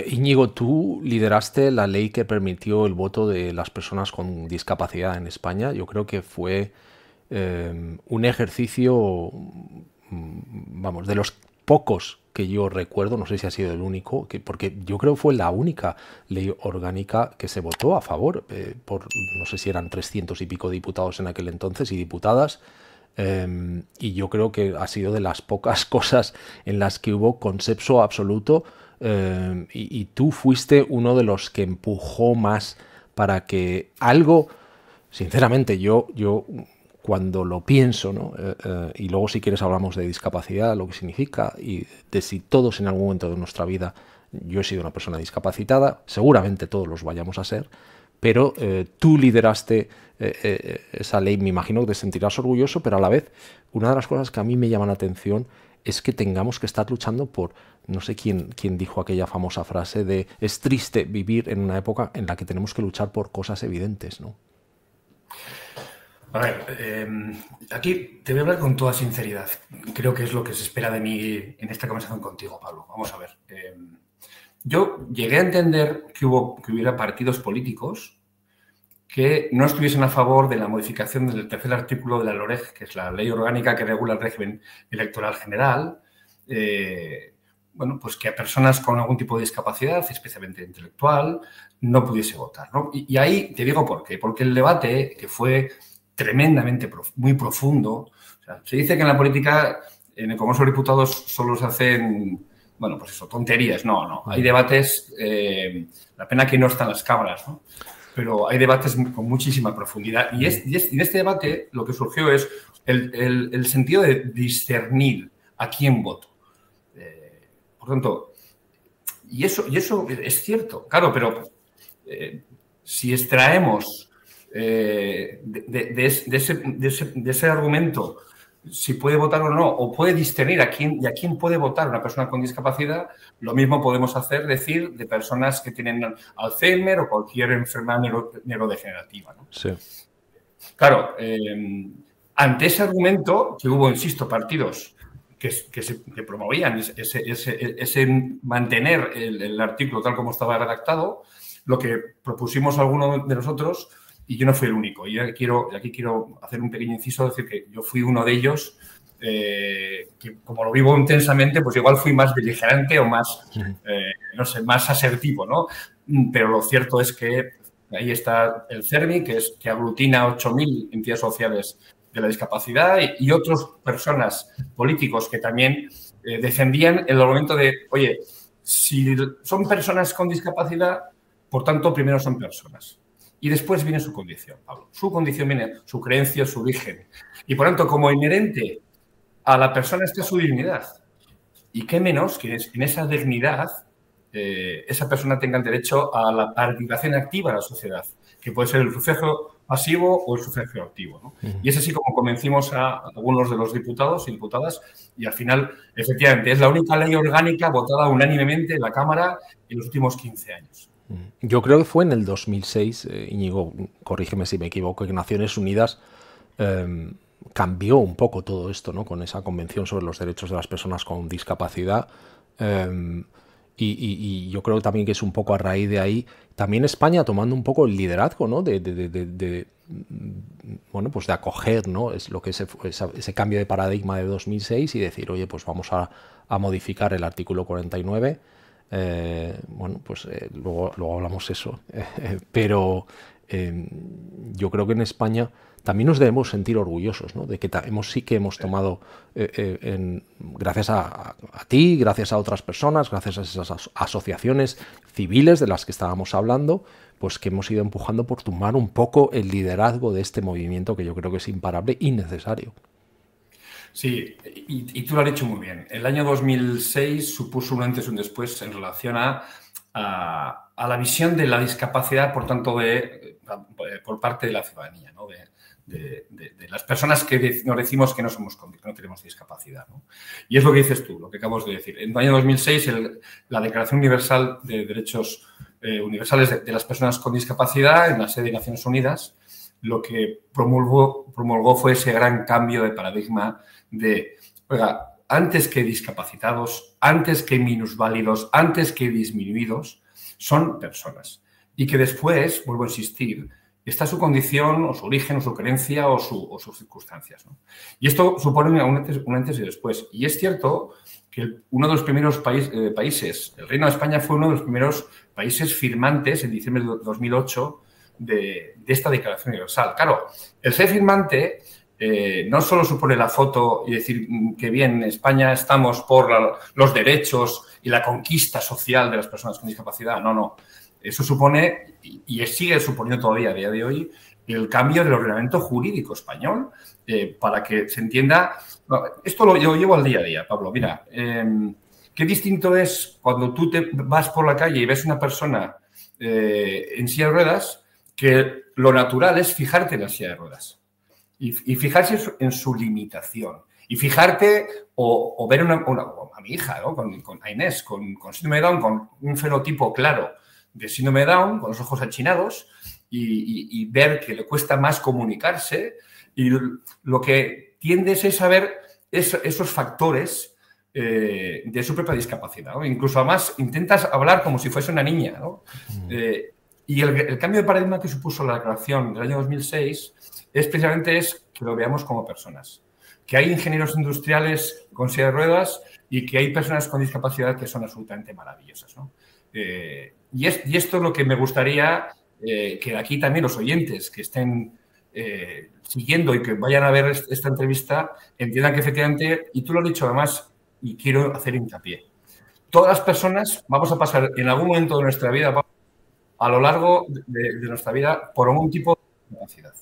Íñigo, tú lideraste la ley que permitió el voto de las personas con discapacidad en España. Yo creo que fue un ejercicio, vamos, de los pocos que yo recuerdo, no sé si ha sido el único, porque yo creo que fue la única ley orgánica que se votó a favor por, no sé si eran 300 y pico diputados en aquel entonces y diputadas. Y yo creo que ha sido de las pocas cosas en las que hubo consenso absoluto, y tú fuiste uno de los que empujó más para que algo, sinceramente, yo cuando lo pienso, ¿no? Y luego si quieres hablamos de discapacidad, lo que significa y de si todos en algún momento de nuestra vida, yo he sido una persona discapacitada, seguramente todos los vayamos a ser, pero tú lideraste esa ley, me imagino que te sentirás orgulloso, pero a la vez una de las cosas que a mí me llama la atención es que tengamos que estar luchando por, no sé quién dijo aquella famosa frase de es triste vivir en una época en la que tenemos que luchar por cosas evidentes, ¿no? A ver, aquí te voy a hablar con toda sinceridad. Creo que es lo que se espera de mí en esta conversación contigo, Pablo. Vamos a ver. Yo llegué a entender que hubiera partidos políticos que no estuviesen a favor de la modificación del tercer artículo de la LOREG, que es la ley orgánica que regula el régimen electoral general. Bueno, pues que a personas con algún tipo de discapacidad, especialmente intelectual, no pudiese votar, ¿no? Y ahí te digo por qué. Porque el debate, que fue tremendamente, muy profundo, o sea, se dice que en la política, en el Congreso de Diputados, solo se hacen, bueno, pues eso, tonterías. No. Hay debates, la pena que no están las cámaras, ¿no? Pero hay debates con muchísima profundidad. Y en este debate lo que surgió es el sentido de discernir a quién voto. Por tanto, y eso es cierto, claro, pero si extraemos de ese argumento si puede votar o no, o puede discernir a quién puede votar una persona con discapacidad, lo mismo podemos decir de personas que tienen Alzheimer o cualquier enfermedad neurodegenerativa, ¿no? Sí. Claro, ante ese argumento que hubo, insisto, partidos que promovían ese mantener el artículo tal como estaba redactado, lo que propusimos algunos de nosotros, y yo no fui el único. Y aquí quiero hacer un pequeño inciso, decir que yo fui uno de ellos, que como lo vivo intensamente, pues igual fui más beligerante o más, no sé, más asertivo, ¿no? Pero lo cierto es que ahí está el CERMI, que aglutina 8.000 entidades sociales de la discapacidad y otras personas políticos que también defendían el argumento de, oye, si son personas con discapacidad, por tanto, primero son personas. Y después viene su condición, Pablo. Su condición viene, su creencia, su origen. Y por tanto, como inherente a la persona está su dignidad. Y qué menos que en esa dignidad esa persona tenga el derecho a la participación activa en la sociedad, que puede ser el sufragio pasivo o el sufragio activo, ¿no? Y es así como convencimos a algunos de los diputados y diputadas y al final, efectivamente, es la única ley orgánica votada unánimemente en la Cámara en los últimos 15 años. Yo creo que fue en el 2006, Íñigo, corrígeme si me equivoco, que Naciones Unidas cambió un poco todo esto, ¿no? Con esa convención sobre los derechos de las personas con discapacidad. Y yo creo también que es un poco a raíz de ahí, también España tomando un poco el liderazgo, ¿no? Bueno, pues de acoger, ¿no? Es lo que ese cambio de paradigma de 2006 y decir, oye, pues vamos a modificar el artículo 49. Bueno, pues luego hablamos eso. Pero yo creo que en España también nos debemos sentir orgullosos, ¿no? De que sí que hemos tomado, gracias a ti, gracias a otras personas, gracias a esas asociaciones civiles de las que estábamos hablando, pues que hemos ido empujando por tomar un poco el liderazgo de este movimiento que yo creo que es imparable y necesario. Sí, y tú lo has dicho muy bien. El año 2006 supuso un antes y un después en relación a la visión de la discapacidad, por tanto, por parte de la ciudadanía, ¿no? De las personas que nos decimos que no tenemos discapacidad, ¿no? Y es lo que dices tú, lo que acabas de decir. En el año 2006, la Declaración Universal de Derechos Universales de las Personas con Discapacidad, en la sede de Naciones Unidas, lo que promulgó fue ese gran cambio de paradigma de, oiga, antes que discapacitados, antes que minusválidos, antes que disminuidos, son personas. Y que después, vuelvo a insistir, está su condición o su origen o su creencia o sus circunstancias, ¿no? Y esto supone un antes y después. Y es cierto que uno de los primeros países, el Reino de España fue uno de los primeros países firmantes en diciembre de 2008 de esta Declaración Universal. Claro, el ser firmante no solo supone la foto y decir que bien, en España estamos por los derechos y la conquista social de las personas con discapacidad. No, no. Eso supone, y sigue suponiendo todavía a día de hoy, el cambio del ordenamiento jurídico español para que se entienda. Esto lo llevo al día a día, Pablo. Mira, qué distinto es cuando tú te vas por la calle y ves una persona en silla de ruedas, que lo natural es fijarte en la silla de ruedas y fijarse en su limitación. Y fijarte o ver a mi hija, ¿no? A Inés, con síndrome de Down, con un fenotipo claro de síndrome de Down, con los ojos achinados, y ver que le cuesta más comunicarse. Y lo que tiendes es a ver esos factores de su propia discapacidad, ¿no? Incluso además intentas hablar como si fuese una niña, ¿no? Y el cambio de paradigma que supuso la declaración del año 2006 es precisamente que lo veamos como personas. Que hay ingenieros industriales con silla de ruedas y que hay personas con discapacidad que son absolutamente maravillosas, ¿no? Y esto es lo que me gustaría que aquí también los oyentes que estén siguiendo y que vayan a ver esta entrevista entiendan que efectivamente, y tú lo has dicho además, y quiero hacer hincapié, todas las personas vamos a pasar en algún momento de nuestra vida, a lo largo de nuestra vida, por algún tipo de discapacidad.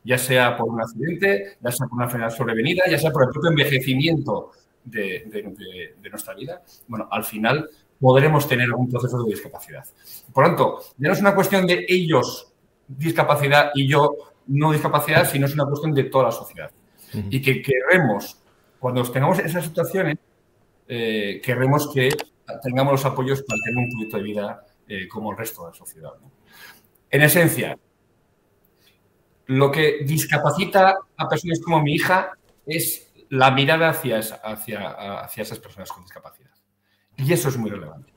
Ya sea por un accidente, ya sea por una enfermedad sobrevenida, ya sea por el propio envejecimiento de nuestra vida. Bueno, al final podremos tener un proceso de discapacidad. Por lo tanto, ya no es una cuestión de ellos discapacidad y yo no discapacidad, sino es una cuestión de toda la sociedad. Y que queremos, cuando tengamos esas situaciones, queremos que tengamos los apoyos para tener un proyecto de vida como el resto de la sociedad, ¿no? En esencia, lo que discapacita a personas como mi hija es la mirada hacia esas personas con discapacidad. Y eso es muy relevante.